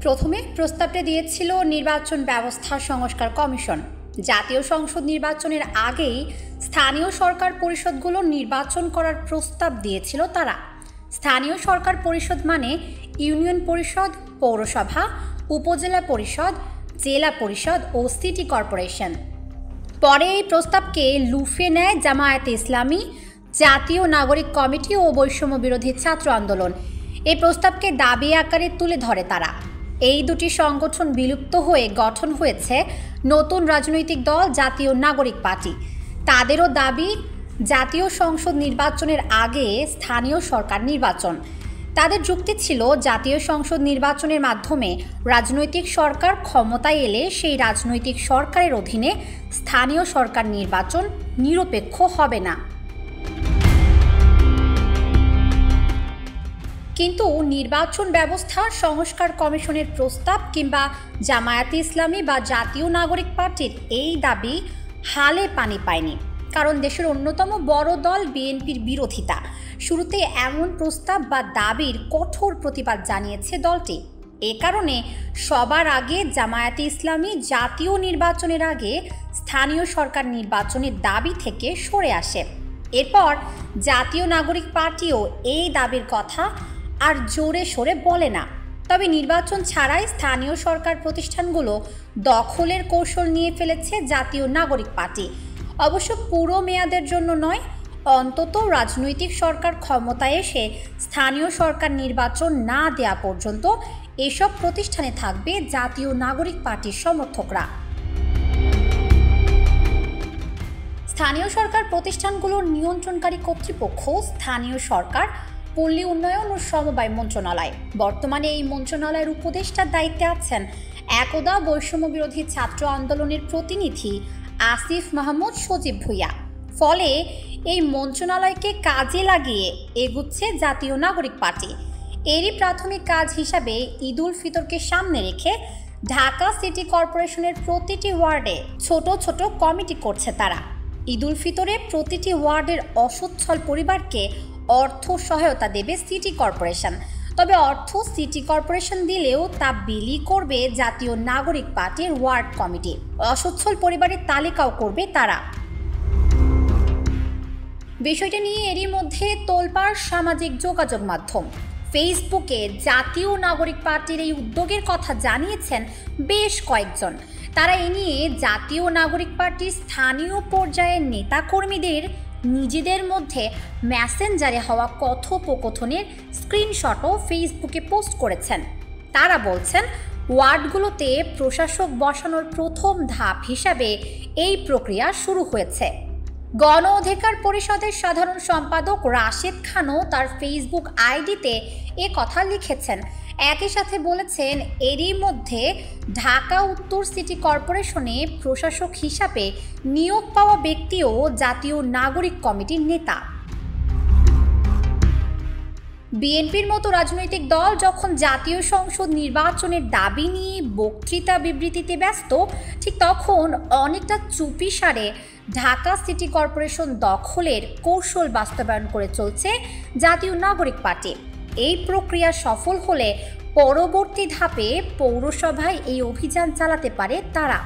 প্রথমে প্রস্তাবটি দিয়েছিল নির্বাচন ব্যবস্থা সংস্কার কমিশন। জাতীয় সংসদ নির্বাচনের আগেই স্থানীয় সরকার পরিষদগুলো নির্বাচন করার প্রস্তাব দিয়েছিল তারা। স্থানীয় সরকার পরিষদ মানে ইউনিয়ন পরিষদ, পৌরসভা, উপজেলা পরিষদ, জেলা পরিষদ ও সিটি কর্পোরেশন। পরে এই প্রস্তাবকে লুফে নেয় জামায়াতে ইসলামী, জাতীয় নাগরিক কমিটি ও বৈষম্য বিরোধী ছাত্র আন্দোলন। এই প্রস্তাবকে দাবি আকারে তুলে ধরে তারা। এই দুটি সংগঠন বিলুপ্ত হয়ে গঠন হয়েছে নতুন রাজনৈতিক দল জাতীয় নাগরিক পার্টি। তাদেরও দাবি জাতীয় সংসদ নির্বাচনের আগে স্থানীয় সরকার নির্বাচন। তাদের যুক্তি ছিল জাতীয় সংসদ নির্বাচনের মাধ্যমে রাজনৈতিক সরকার ক্ষমতায় এলে সেই রাজনৈতিক সরকারের অধীনে স্থানীয় সরকার নির্বাচন নিরপেক্ষ হবে না। কিন্তু নির্বাচন ব্যবস্থা সংস্কার কমিশনের প্রস্তাব কিংবা জামায়াতে ইসলামী বা জাতীয় নাগরিক পার্টির এই দাবি হালে পানি পায়নি। কারণ দেশের অন্যতম বড় দল বিএনপির বিরোধিতা। শুরুতে এমন প্রস্তাব বা দাবির কঠোর প্রতিবাদ জানিয়েছে দলটি। এ কারণে সবার আগে জামায়াতে ইসলামী জাতীয় নির্বাচনের আগে স্থানীয় সরকার নির্বাচনের দাবি থেকে সরে আসে। এরপর জাতীয় নাগরিক পার্টিও এই দাবির কথা আর জোরে সোরে বলে না। তবে নির্বাচন ছাড়াই স্থানীয় সরকার প্রতিষ্ঠানগুলো দখলের কৌশল নিয়ে ফেলেছে জাতীয় নাগরিক পার্টি। অবশ্য পুরো মেয়াদের জন্য নয়, অন্তত রাজনৈতিক সরকার ক্ষমতায় এসে স্থানীয় সরকার নির্বাচন না দেয়া পর্যন্ত এসব প্রতিষ্ঠানে থাকবে জাতীয় নাগরিক পার্টির সমর্থকরা। স্থানীয় সরকার প্রতিষ্ঠানগুলোর নিয়ন্ত্রণকারী কর্তৃপক্ষ স্থানীয় সরকার, পল্লী উন্নয়ন ও সমবায় মন্ত্রণালয়। বর্তমানে এই মন্ত্রণালয়ের উপদেষ্টার দায়িত্বে আছেন একদা বৈষম্য বিরোধী ছাত্র আন্দোলনের প্রতিনিধি আসিফ মাহমুদ সজীব ভুঁইয়া। ফলে এই মন্ত্রণালয়কে কাজে লাগিয়ে এগুচ্ছে জাতীয় নাগরিক পার্টি। এরই প্রাথমিক কাজ হিসাবে ঈদুল ফিতরকে সামনে রেখে ঢাকা সিটি কর্পোরেশনের প্রতিটি ওয়ার্ডে ছোট ছোট কমিটি করছে তারা। ঈদুল ফিতরে প্রতিটি ওয়ার্ডের অসচ্ছল পরিবারকে অর্থ সহায়তা দেবে সিটি কর্পোরেশন। তবে অর্থ সিটি কর্পোরেশন দিলেও তা বিলি করবে জাতীয় নাগরিক পার্টির ওয়ার্ড কমিটি। অসচ্ছল পরিবারের তালিকাও করবে তারা। বিষয়টা নিয়ে এরই মধ্যে তোলপাড় সামাজিক যোগাযোগ মাধ্যম। ফেসবুকে জাতীয় নাগরিক পার্টির এই উদ্যোগের কথা জানিয়েছেন বেশ কয়েকজন। তারা এ নিয়ে জাতীয় নাগরিক পার্টির স্থানীয় পর্যায়ের নেতাকর্মীদের নিজেদের মধ্যে মেসেঞ্জারে হওয়া কথোপকথনের স্ক্রিনশটও ফেসবুকে পোস্ট করেছেন। তারা বলছেন, ওয়ার্ডগুলোতে প্রশাসক বসানোর প্রথম ধাপ হিসাবে এই প্রক্রিয়া শুরু হয়েছে। গণ অধিকার পরিষদের সাধারণ সম্পাদক রাশেদ খানও তার ফেসবুক আইডিতে এ কথা লিখেছেন। একই সাথে বলেছেন, এরই মধ্যে ঢাকা উত্তর সিটি কর্পোরেশনে প্রশাসক হিসাবে নিয়োগ পাওয়া ব্যক্তিও জাতীয় নাগরিক কমিটির নেতা। বিএনপির মতো রাজনৈতিক দল যখন জাতীয় সংসদ নির্বাচনের দাবি নিয়ে বক্তৃতা বিবৃতিতে ব্যস্ত, ঠিক তখন অনেকটা চুপিসারে ঢাকা সিটি কর্পোরেশন দখলের কৌশল বাস্তবায়ন করে চলছে জাতীয় নাগরিক পার্টি। এই প্রক্রিয়া সফল হলে পরবর্তী ধাপে পৌরসভায় এই অভিযান চালাতে পারে তারা।